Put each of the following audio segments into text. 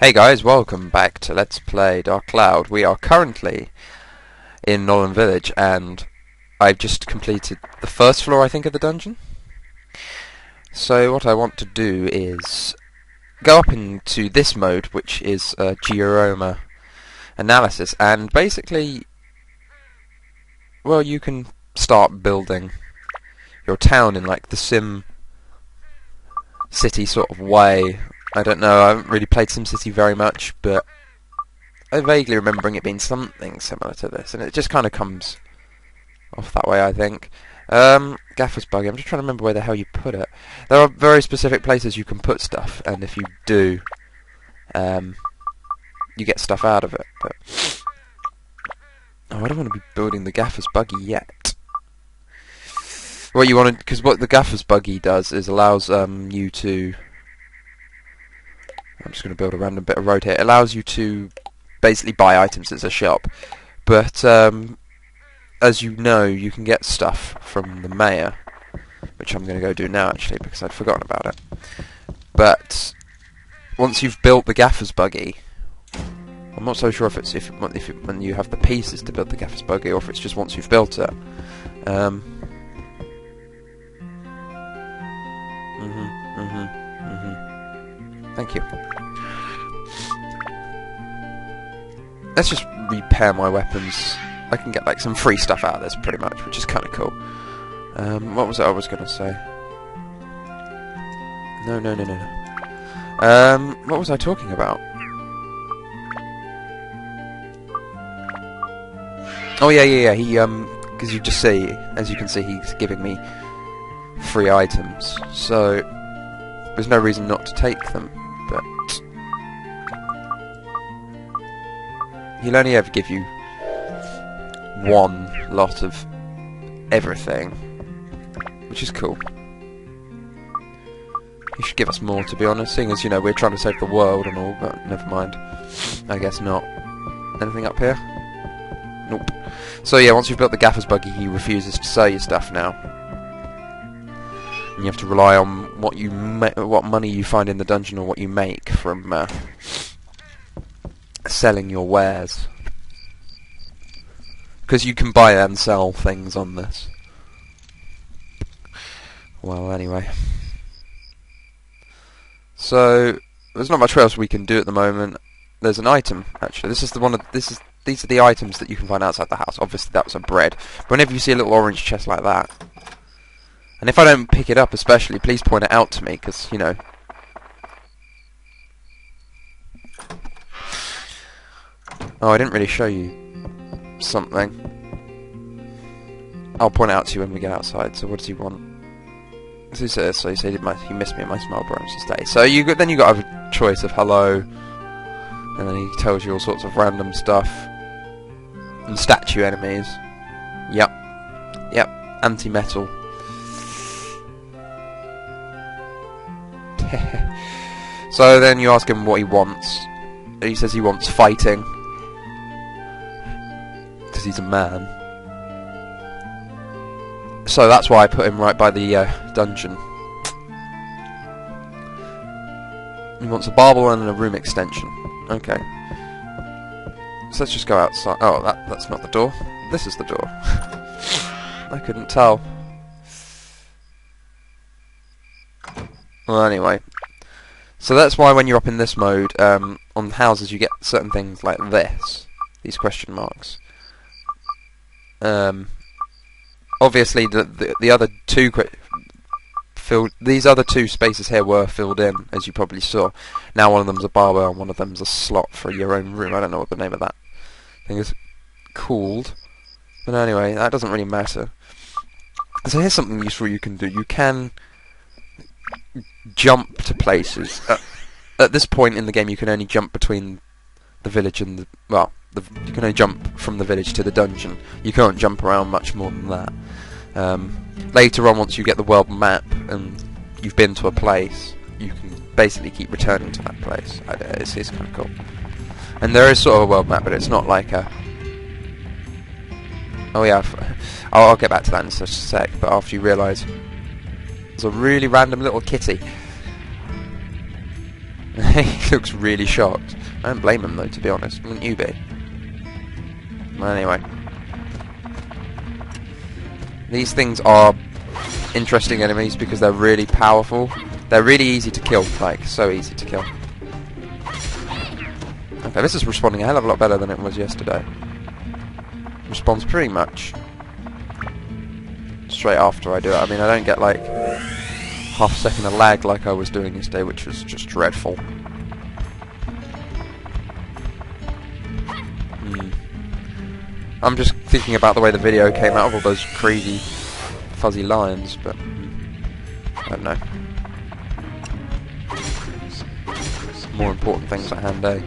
Hey guys, welcome back to Let's Play Dark Cloud. We are currently in Nolan Village and I've just completed the first floor, I think, of the dungeon. So what I want to do is go up into this mode, which is Georoma analysis, and basically, well, you can start building your town in like the Sim City sort of way. I don't know, I haven't really played SimCity very much, but I vaguely remembering it being something similar to this, and it just kind of comes off that way, I think. Gaffer's buggy, I'm just trying to remember where the hell you put it. There are very specific places you can put stuff, and if you do, you get stuff out of it, but... Oh, I don't want to be building the Gaffer's buggy yet. What you want to... because what the Gaffer's buggy does is allows you to... I'm just going to build a random bit of road here. It allows you to basically buy items as a shop, but as you know, you can get stuff from the mayor, which I'm going to go do now actually because I'd forgotten about it. But once you've built the Gaffer's buggy, I'm not so sure if it's when you have the pieces to build the Gaffer's buggy, or if it's just once you've built it. Thank you. Let's just repair my weapons. I can get like some free stuff out of this pretty much, which is kind of cool. What was it I was going to say? No. What was I talking about? Oh yeah. He because you just see, as you can see, he's giving me free items, so there's no reason not to take them. But he'll only ever give you one lot of everything, which is cool. He should give us more, to be honest, seeing as, you know, we're trying to save the world and all, but never mind. I guess not. Anything up here? Nope. So yeah, once you've built the Gaffer's buggy, he refuses to sell you stuff now. And you have to rely on what money you find in the dungeon, or what you make from selling your wares. Because you can buy and sell things on this. Well, anyway. So there's not much else we can do at the moment. There's an item actually. These are the items that you can find outside the house. Obviously, that was a bread. But whenever you see a little orange chest like that. And if I don't pick it up especially, please point it out to me, because, you know... Oh, I didn't really show you something. I'll point it out to you when we get outside. So what does he want? So he says, he said he missed me at my smile branch to stay. So then you got a choice of hello, and then he tells you all sorts of random stuff. And statue enemies. Yep. Anti-metal. So then you ask him what he wants. He says he wants fighting, because he's a man. So that's why I put him right by the dungeon. He wants a barbel and a room extension. Okay. So let's just go outside. Oh, that's not the door. This is the door. I couldn't tell. Well, anyway. So that's why when you're up in this mode, on houses you get certain things like this. These question marks. Obviously the other two these other two spaces here were filled in, as you probably saw. Now one of them's a barber and one of them's a slot for your own room. I don't know what the name of that thing is called. But anyway, that doesn't really matter. So here's something useful you can do. You can jump to places. At this point in the game, you can only jump between the village and the... well, you can only jump from the village to the dungeon. You can't jump around much more than that. Later on, once you get the world map and you've been to a place, you can basically keep returning to that place. It's kind of cool. And there is sort of a world map, but it's not like a... Oh yeah, I'll get back to that in just a sec, but after you realise... There's a really random little kitty. He looks really shocked. I don't blame him though, to be honest. Wouldn't you be? Well, anyway. These things are interesting enemies because they're really powerful. They're really easy to kill, like, so easy to kill. Okay, this is responding a hell of a lot better than it was yesterday. Responds pretty much straight after I do it. I mean, I don't get, like, half a second of lag like I was doing yesterday, which was just dreadful. I'm just thinking about the way the video came out of all those crazy fuzzy lines, but I don't know. More important things at hand, eh?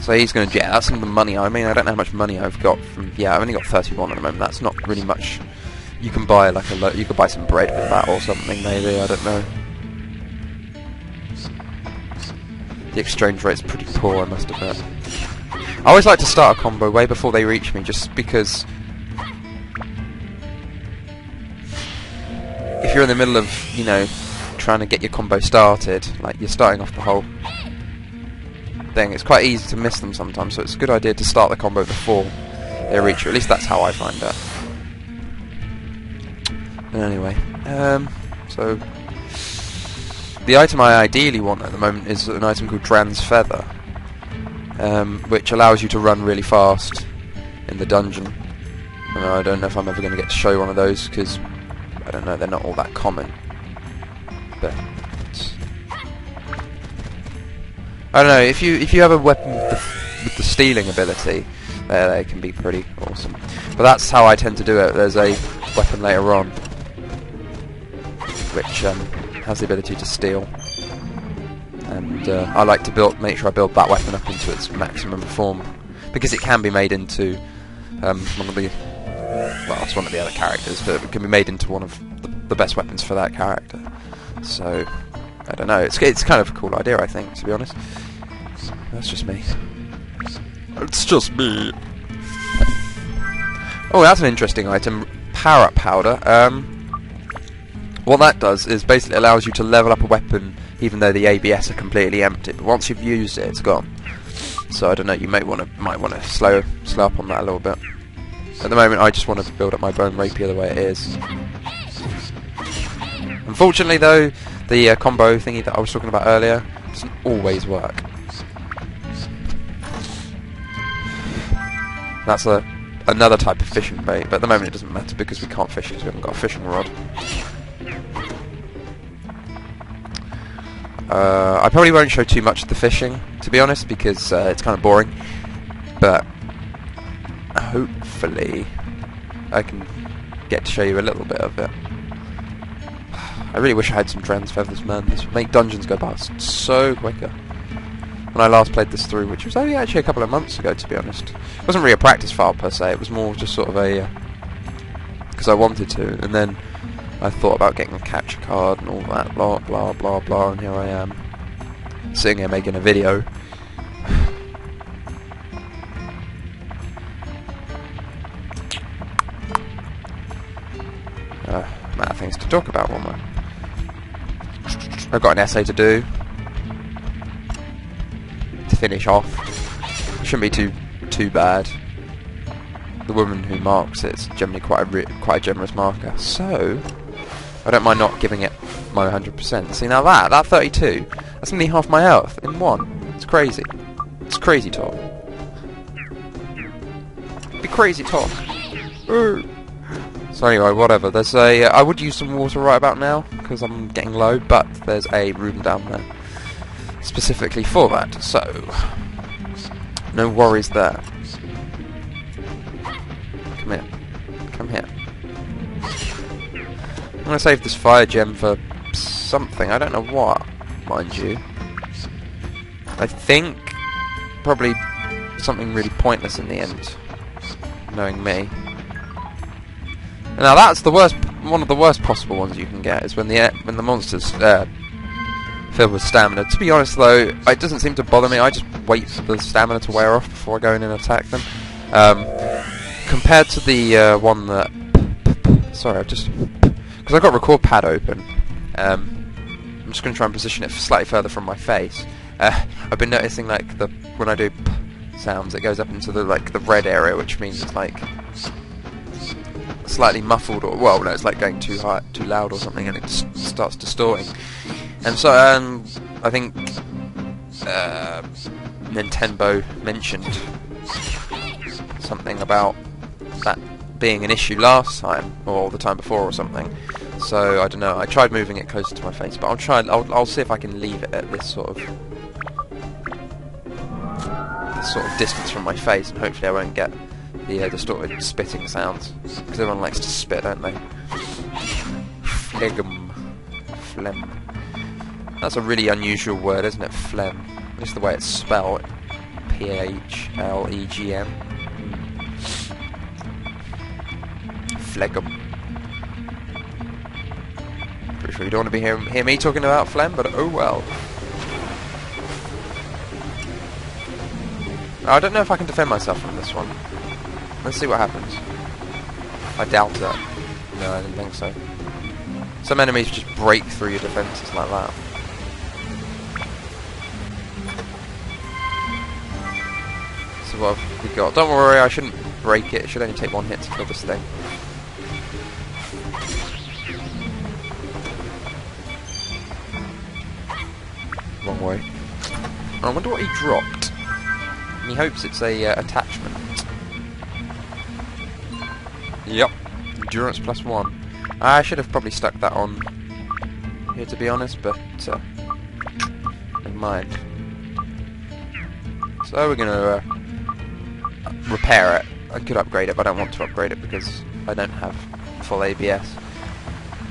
So he's going to, yeah, that's some of the money. I mean, I don't know how much money I've got from, yeah, I've only got 31 at the moment. That's not really much. You can buy like you could buy some bread with that or something, maybe, I don't know. The exchange rate's pretty poor, I must admit. I always like to start a combo way before they reach me, just because if you're in the middle of, you know, trying to get your combo started, like you're starting off the whole thing, it's quite easy to miss them sometimes, so it's a good idea to start the combo before they reach you. At least that's how I find it. Anyway, so the item I ideally want at the moment is an item called Dran's Feather. Which allows you to run really fast in the dungeon. And I don't know if I'm ever going to get to show one of those because I don't know, they're not all that common. But I don't know, if you have a weapon with the stealing ability, they can be pretty awesome. But that's how I tend to do it. There's a weapon later on which has the ability to steal. And I like to make sure I build that weapon up into its maximum form, because it can be made into one of the, well, it's one of the other characters, but it can be made into one of the best weapons for that character. So I don't know. It's kind of a cool idea, I think, to be honest. That's just me. It's just me. Oh, that's an interesting item. Power up powder. What that does is basically allows you to level up a weapon even though the ABS are completely empty. But once you've used it, it's gone. So I don't know. You might want to slow up on that a little bit. At the moment, I just want to build up my bone rapier the way it is. Unfortunately, though, the combo thingy that I was talking about earlier doesn't always work. That's another type of fishing bait, but at the moment it doesn't matter because we can't fish because we haven't got a fishing rod. I probably won't show too much of the fishing, to be honest, because it's kind of boring. But hopefully I can get to show you a little bit of it. I really wish I had some Dran's Feathers, man. This would make dungeons go past so quicker. When I last played this through, which was only actually a couple of months ago, to be honest. It wasn't really a practice file per se, it was more just sort of a because I wanted to, and then I thought about getting a capture card and all that, blah blah blah blah, and here I am, sitting here making a video. Amount of things to talk about, won't I? I've got an essay to do to finish off. It shouldn't be too bad. The woman who marks it's generally quite a generous marker, so I don't mind not giving it my 100%. See, now that 32, that's nearly half my health in one. It's crazy. It's crazy talk. Be crazy talk. So anyway, whatever. There's a. I would use some water right about now because I'm getting low, but there's a room down there specifically for that. So no worries there. Come here. Come here. I'm gonna save this fire gem for something. I don't know what, mind you. I think probably something really pointless in the end, knowing me. Now that's the worst, one of the worst possible ones you can get is when the monsters filled with stamina. To be honest though, it doesn't seem to bother me. I just wait for the stamina to wear off before I go in and attack them. Compared to the one that, sorry, I've just, because I've got record pad open, I'm just going to try and position it slightly further from my face. I've been noticing like when I do p sounds, it goes up into the red area, which means it's like slightly muffled, or well, no, it's like going too high, too loud or something, and it just starts distorting. And so I think Nintendo mentioned something about that being an issue last time or the time before or something. So I don't know. I tried moving it closer to my face, but I'll see if I can leave it at this sort of distance from my face, and hopefully I won't get the distorted spitting sounds, because everyone likes to spit, don't they? Phlegm. That's a really unusual word, isn't it? Phlegm. Just the way it's spelled. P-H-L-E-G-M. Phlegm. Pretty sure you don't want to hear me talking about phlegm, but oh well. I don't know if I can defend myself from this one. Let's see what happens. I doubt it. No, I didn't think so. Some enemies just break through your defences like that. So what have we got? Don't worry, I shouldn't break it. It should only take one hit to kill this thing. Wrong way. I wonder what he dropped. He hopes it's a attachment. Yep. Endurance +1. I should have probably stuck that on here, to be honest, but never mind. So we're going to repair it. I could upgrade it, but I don't want to upgrade it because I don't have full ABS.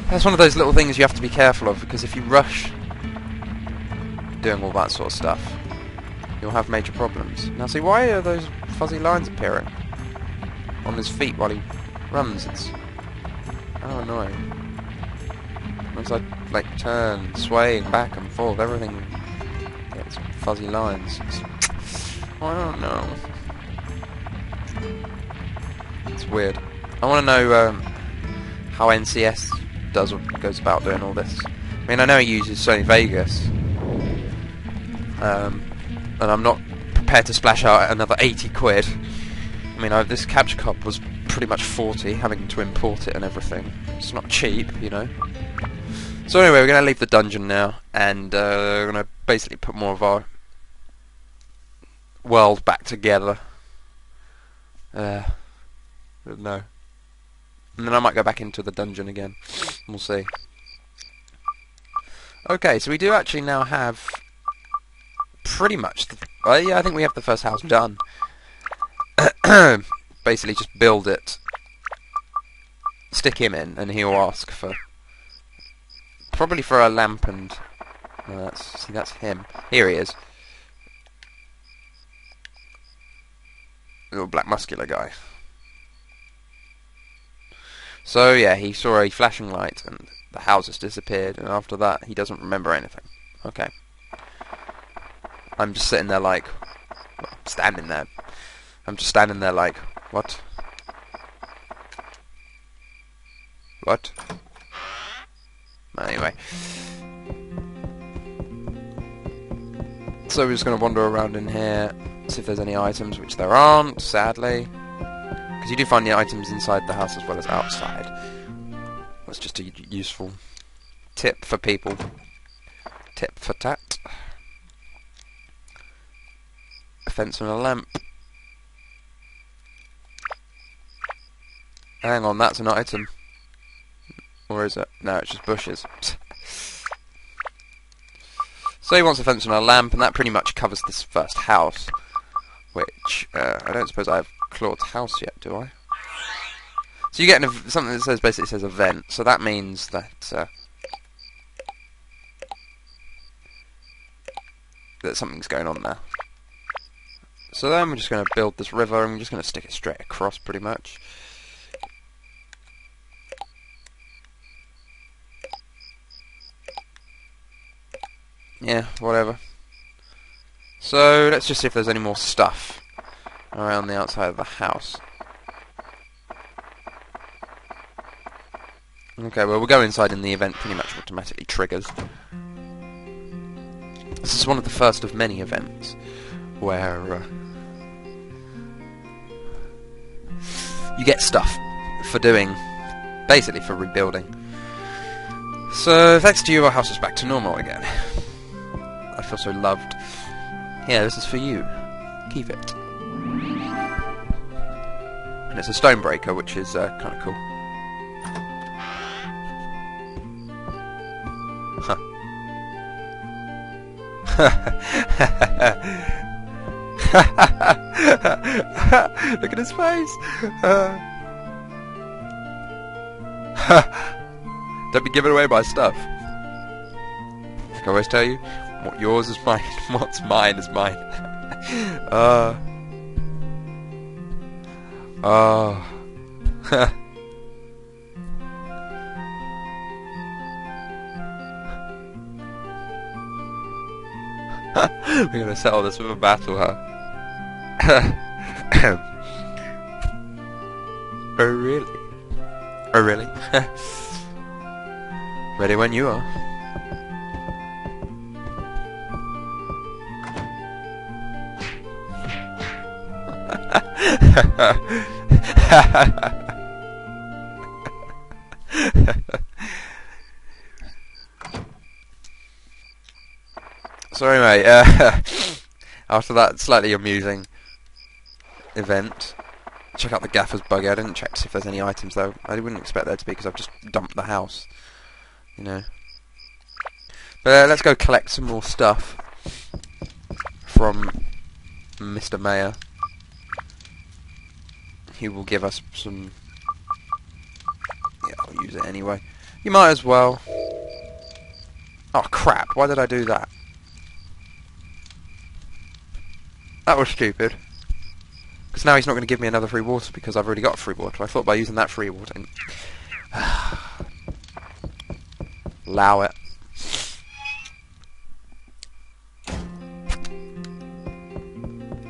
That's one of those little things you have to be careful of, because if you rush doing all that sort of stuff, you'll have major problems. Now see, why are those fuzzy lines appearing on his feet while he runs? It's how annoying. Once I turn, swaying back and forth, everything gets fuzzy lines. I don't know. It's weird. I want to know how NCS goes about doing all this. I mean, I know he uses Sony Vegas, and I'm not prepared to splash out another 80 quid. I mean, this capture card was pretty much 40, having to import it and everything. It's not cheap, you know. So anyway, we're going to leave the dungeon now, and we're going to basically put more of our world back together. No. And then I might go back into the dungeon again. We'll see. Okay, so we do actually now have pretty much yeah, I think we have the first house done. Basically just build it, stick him in, and he'll ask for probably for a lamp, and see, that's him. Here he is. Little black muscular guy. So yeah, he saw a flashing light and the house has disappeared, and after that he doesn't remember anything. Okay. I'm just sitting there like, well, standing there. I'm just standing there like, what? What? Anyway. So we're just going to wander around in here, see if there's any items, which there aren't, sadly. Because you do find the items inside the house as well as outside. That's just a useful tip for people. Tip for tat. A fence and a lamp. Hang on, that's an item. Or is it? No, it's just bushes. So he wants a fence and a lamp, and that pretty much covers this first house. Which, I don't suppose I have Claude's house yet, do I? So you get something that basically says event, so that means that that something's going on there. So then we're just going to build this river, and we're just going to stick it straight across, pretty much. Yeah, whatever. So let's just see if there's any more stuff around the outside of the house. Okay, well we'll go inside and the event pretty much automatically triggers. This is one of the first of many events where you get stuff for doing, basically for rebuilding. So thanks to you, our house is back to normal again. I feel so loved. Yeah, this is for you. Keep it. And it's a stone breaker, which is kind of cool. Huh. Look at his face. Don't be giving away my stuff. Like I always tell you, what yours is mine, what's mine is mine. We're gonna settle this with a battle, huh? Oh really? Oh really? Ready when you are. So anyway, after that slightly amusing event, check out the gaffer's buggy. I didn't check to see if there's any items though. I wouldn't expect there to be because I've just dumped the house, you know. But let's go collect some more stuff from Mr. Mayor. He will give us some. Yeah, I'll use it anyway. You might as well. Oh crap! Why did I do that? That was stupid. Because now he's not going to give me another free water because I've already got free water. I thought by using that free water and allow it.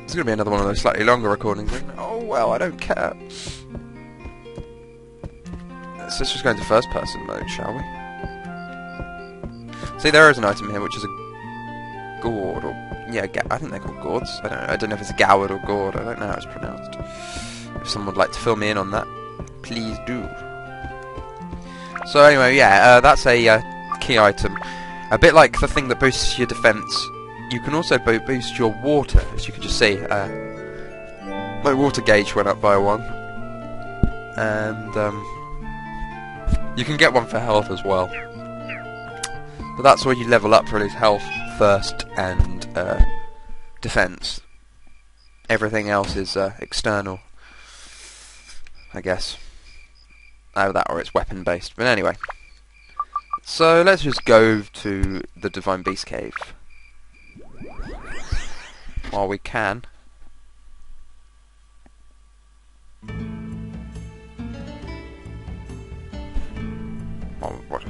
It's going to be another one of those slightly longer recordings. Oh well, I don't care. Let's just go into first person mode, shall we? See, there is an item here which is a gourd, or yeah, I think they're called gourds. I don't know if it's a goward or gourd. I don't know how it's pronounced. If someone would like to fill me in on that, please do. So anyway, yeah, that's a key item. A bit like the thing that boosts your defense, you can also boost your water, as you can just see. My water gauge went up by 1, and you can get one for health as well. But that's where you level up really, health first and defense. Everything else is external, I guess. Either that or it's weapon based. But anyway, so let's just go to the Divine Beast Cave while we can.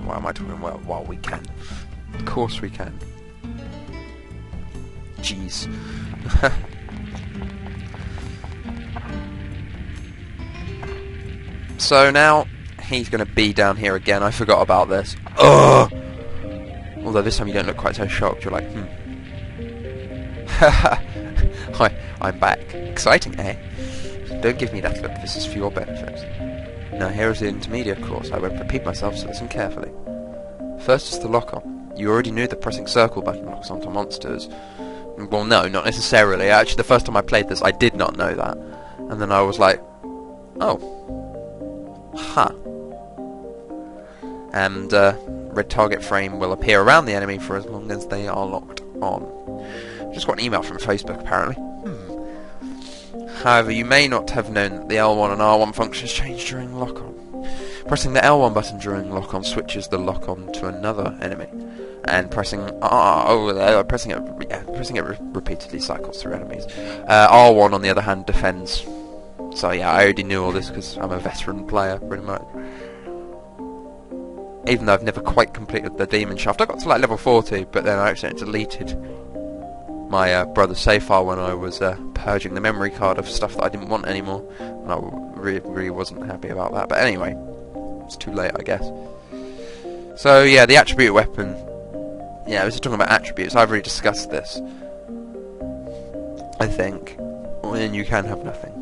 Why am I talking about while we can? Of course we can. Jeez. So now he's going to be down here again. I forgot about this. Ugh! Although this time you don't look quite so shocked. You're like, Hi, I'm back. Exciting, eh? Don't give me that look. This is for your benefit. Now here is the intermediate course. I won't repeat myself, so listen carefully. First is the lock-on. You already knew that pressing circle button locks onto monsters. Well, no, not necessarily. Actually, the first time I played this, I did not know that. And then I was like, oh. Huh. And red target frame will appear around the enemy for as long as they are locked on. Just got an email from Facebook, apparently. However, you may not have known that the L1 and R1 functions change during lock-on. Pressing the L1 button during lock-on switches the lock-on to another enemy, and pressing pressing it repeatedly cycles through enemies. R1, on the other hand, defends. So yeah, I already knew all this because I'm a veteran player, pretty much. Even though I've never quite completed the Demon Shaft, I got to like level 40, but then I accidentally deleted my brother's save file when I was purging the memory card of stuff that I didn't want anymore, and I really wasn't happy about that. But anyway, it's too late, I guess. So yeah, the attribute weapon Yeah, I was just talking about attributes. I've already discussed this. I think. When you can have nothing.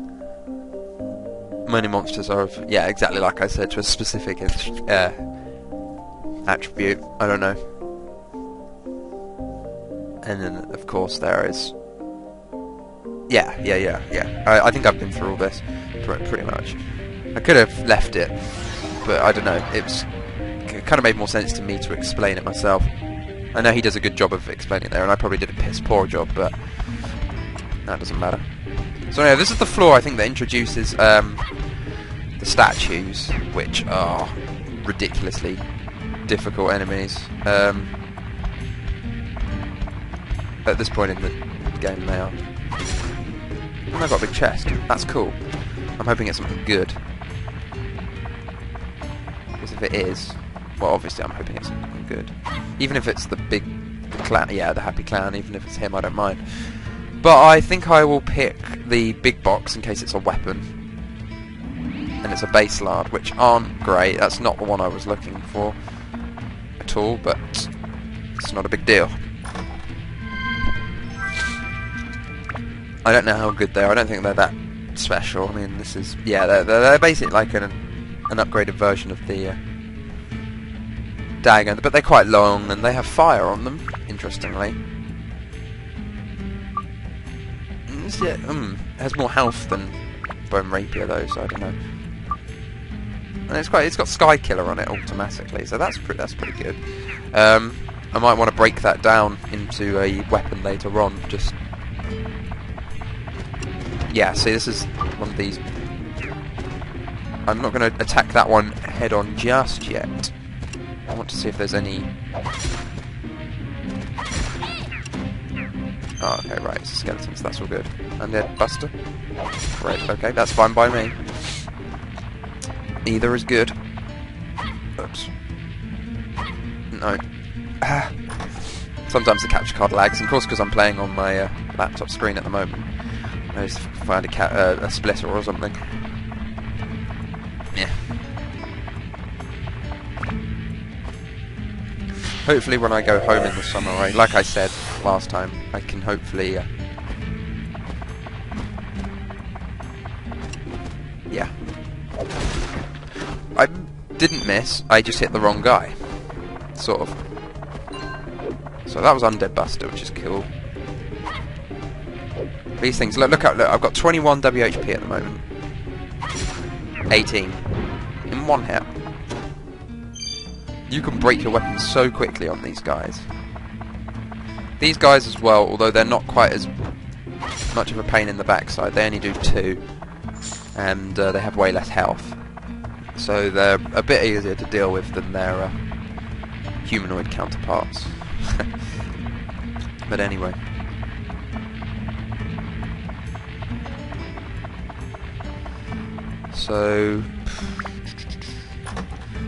Many monsters are of, yeah, exactly like I said, to a specific attribute. I don't know. And then, of course, there is... Yeah. I think I've been through all this, pretty much. I could have left it, but I don't know. It kind of made more sense to me to explain it myself. I know he does a good job of explaining it there, and I probably did a piss poor job, but that doesn't matter. So anyway, this is the floor I think that introduces the statues, which are ridiculously difficult enemies. At this point in the game they are. And I've got a big chest. That's cool. I'm hoping it's something good. Because if it is, well, obviously I'm hoping it's something good. Even if it's the clown, yeah, the happy clown, even if it's him, I don't mind. But I think I will pick the big box in case it's a weapon. And it's a base lard, which aren't great. That's not the one I was looking for at all, but it's not a big deal. I don't know how good they are. I don't think they're that special. I mean, this is... Yeah, they're basically like an upgraded version of the dagger, but they're quite long, and they have fire on them, interestingly. It has more health than Bone Rapier, though, so I don't know. And it's got Sky Killer on it automatically, so that's pretty good. I might want to break that down into a weapon later on. Just yeah, see, this is one of these. I'm not going to attack that one head on just yet. I want to see if there's any. Oh, okay, right, it's skeletons, that's all good. And then Buster. Great, okay, that's fine by me. Either is good. Oops. No. Sometimes the capture card lags, and of course because I'm playing on my laptop screen at the moment. I just find a splitter or something. Yeah. Hopefully when I go home in the summer, like I said last time, I can hopefully... yeah. I didn't miss, I just hit the wrong guy. Sort of. So that was Undead Buster, which is cool. These things, look, I've got 21 WHP at the moment. 18. In one hit. You can break your weapons so quickly on these guys. These guys as well, although they're not quite as much of a pain in the backside, they only do 2. And they have way less health. So they're a bit easier to deal with than their humanoid counterparts. But anyway. So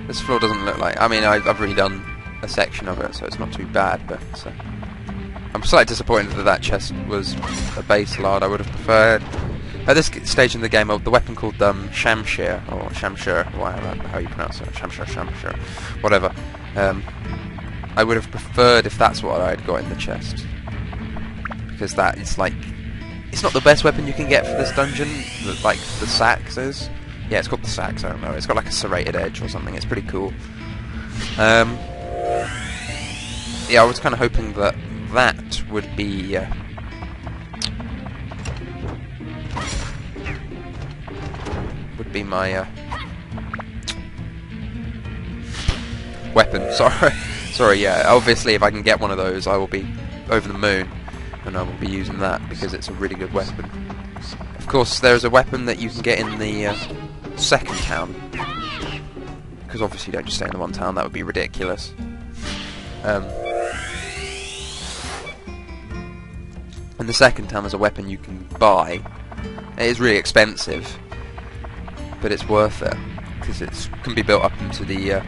this floor doesn't look like... I mean, I've already done a section of it, so it's not too bad, but I'm slightly disappointed that chest was a base lard. I would have preferred... At this stage in the game, the weapon called Shamshir, or Shamshir, how you pronounce it, Shamshir, whatever. I would have preferred if that's what I'd got in the chest. Because that is like... It's not the best weapon you can get for this dungeon, like the Sax is. Yeah, it's called the Sax, I don't know. It's got like a serrated edge or something, it's pretty cool. Yeah, I was kind of hoping that that would be... would be my weapon. Sorry, yeah. Obviously, if I can get one of those, I will be over the moon, and I will be using that because it's a really good weapon. Of course, there's a weapon that you can get in the second town, because obviously you don't just stay in the one town. That would be ridiculous. In the second town, there's a weapon you can buy. It is really expensive, but it's worth it because it can be built up into the...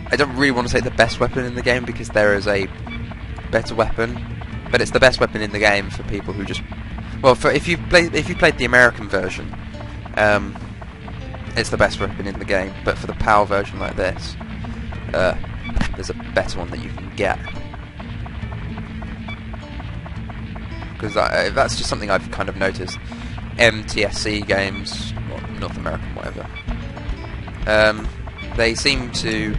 I don't really want to say the best weapon in the game because there is a better weapon, but it's the best weapon in the game for people who just... Well, if you played the American version, it's the best weapon in the game. But for the PAL version like this, there's a better one that you can get. Because that's just something I've kind of noticed. MTSC games, or North American, whatever. They seem to...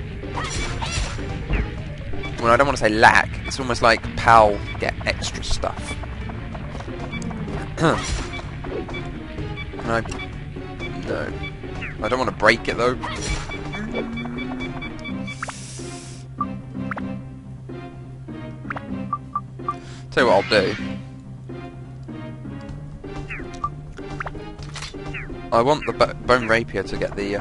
Well, I don't want to say lack. It's almost like PAL get extra stuff. No. I don't want to break it, though. Tell you what I'll do. I want the bone rapier to get the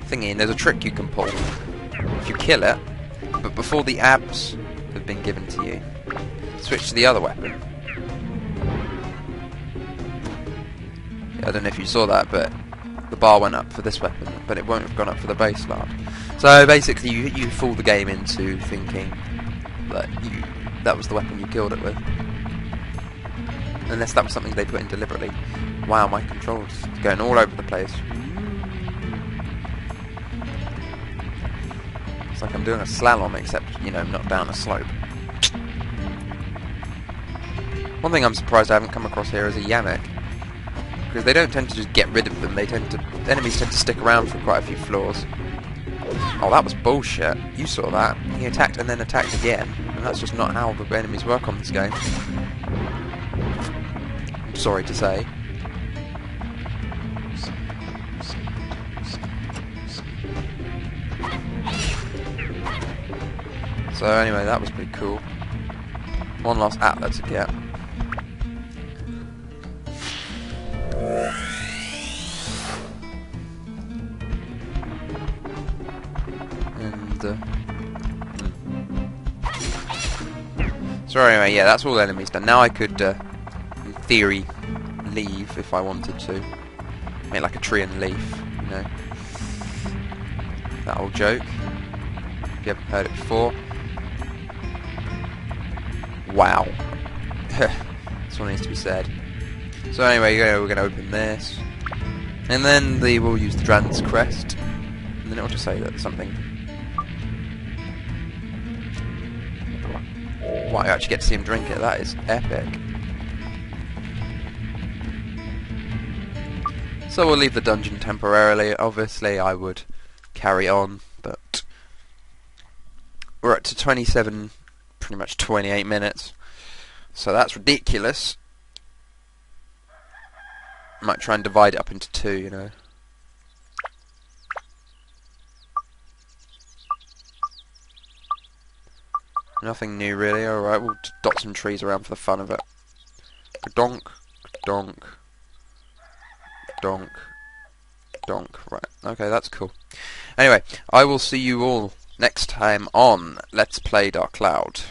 thingy, and there's a trick you can pull. If you kill it, but before the abs have been given to you, switch to the other weapon. I don't know if you saw that, but the bar went up for this weapon, but it won't have gone up for the base guard. So basically, you fool the game into thinking that that was the weapon you killed it with, unless that was something they put in deliberately. Wow, my controls going all over the place. It's like I'm doing a slalom, except, you know, not down a slope. One thing I'm surprised I haven't come across here is a Yannick. Because they don't tend to just get rid of them, enemies tend to stick around for quite a few floors. Oh, that was bullshit. You saw that. He attacked and then attacked again. And that's just not how the enemies work on this game. I'm sorry to say. So anyway, that was pretty cool. One last atlas to get. So anyway, yeah, that's all the enemies done. Now I could, in theory, leave if I wanted to. Make like a tree and leaf, you know. That old joke. If you haven't heard it before. Wow. This one needs to be said. So anyway, we're going to open this. And then we'll use the Drand's crest. And then it'll just say that something... Wow, I actually get to see him drink it. That is epic. So we'll leave the dungeon temporarily. Obviously, I would carry on, but we're up to 27, pretty much 28 minutes. So that's ridiculous. Might try and divide it up into two, you know. Nothing new really. Alright, we'll dot some trees around for the fun of it. Donk, donk, donk, donk. Right, okay, that's cool. Anyway, I will see you all next time on Let's Play Dark Cloud.